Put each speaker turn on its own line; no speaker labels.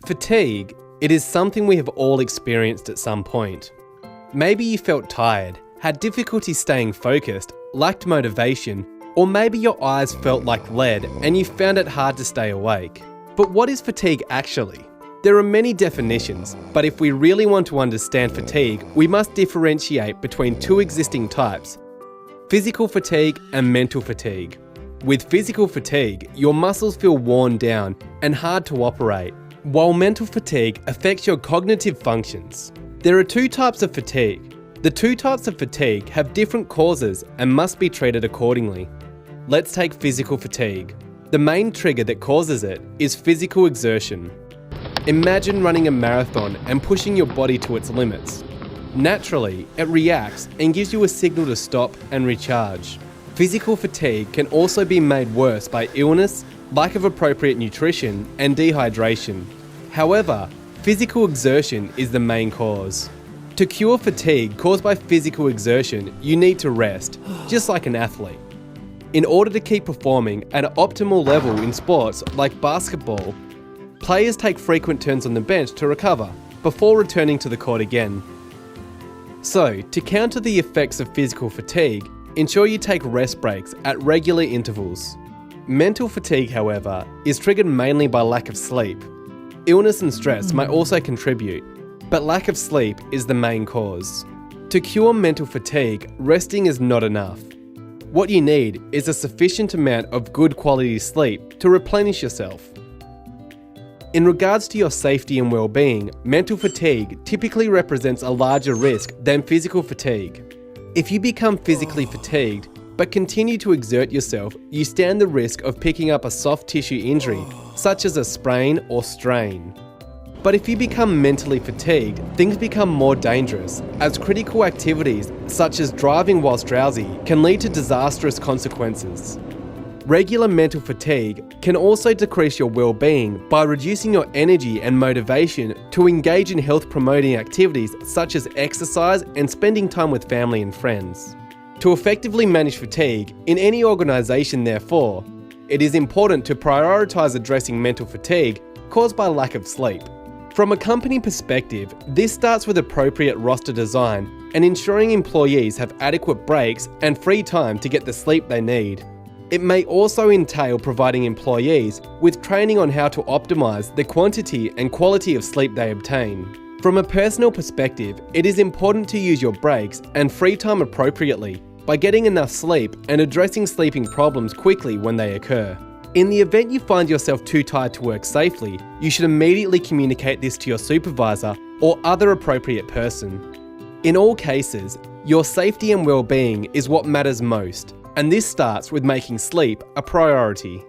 Fatigue, it is something we have all experienced at some point. Maybe you felt tired, had difficulty staying focused, lacked motivation, or maybe your eyes felt like lead and you found it hard to stay awake. But what is fatigue actually? There are many definitions, but if we really want to understand fatigue, we must differentiate between two existing types: physical fatigue and mental fatigue. With physical fatigue, your muscles feel worn down and hard to operate, while mental fatigue affects your cognitive functions. There are two types of fatigue. The two types of fatigue have different causes and must be treated accordingly. Let's take physical fatigue. The main trigger that causes it is physical exertion. Imagine running a marathon and pushing your body to its limits. Naturally, it reacts and gives you a signal to stop and recharge. Physical fatigue can also be made worse by illness, lack of appropriate nutrition, and dehydration. However, physical exertion is the main cause. To cure fatigue caused by physical exertion, you need to rest, just like an athlete. In order to keep performing at an optimal level in sports like basketball, players take frequent turns on the bench to recover before returning to the court again. So, to counter the effects of physical fatigue, ensure you take rest breaks at regular intervals. Mental fatigue, however, is triggered mainly by lack of sleep. Illness and stress might also contribute, but lack of sleep is the main cause. To cure mental fatigue, resting is not enough. What you need is a sufficient amount of good quality sleep to replenish yourself. In regards to your safety and well-being, mental fatigue typically represents a larger risk than physical fatigue. If you become physically fatigued but continue to exert yourself, you stand the risk of picking up a soft tissue injury, such as a sprain or strain. But if you become mentally fatigued, things become more dangerous, as critical activities such as driving whilst drowsy can lead to disastrous consequences. Regular mental fatigue can also decrease your well-being by reducing your energy and motivation to engage in health-promoting activities such as exercise and spending time with family and friends. To effectively manage fatigue in any organisation, therefore, it is important to prioritise addressing mental fatigue caused by lack of sleep. From a company perspective, this starts with appropriate roster design and ensuring employees have adequate breaks and free time to get the sleep they need. It may also entail providing employees with training on how to optimise the quantity and quality of sleep they obtain. From a personal perspective, it is important to use your breaks and free time appropriately by getting enough sleep and addressing sleeping problems quickly when they occur. In the event you find yourself too tired to work safely, you should immediately communicate this to your supervisor or other appropriate person. In all cases, your safety and well-being is what matters most, and this starts with making sleep a priority.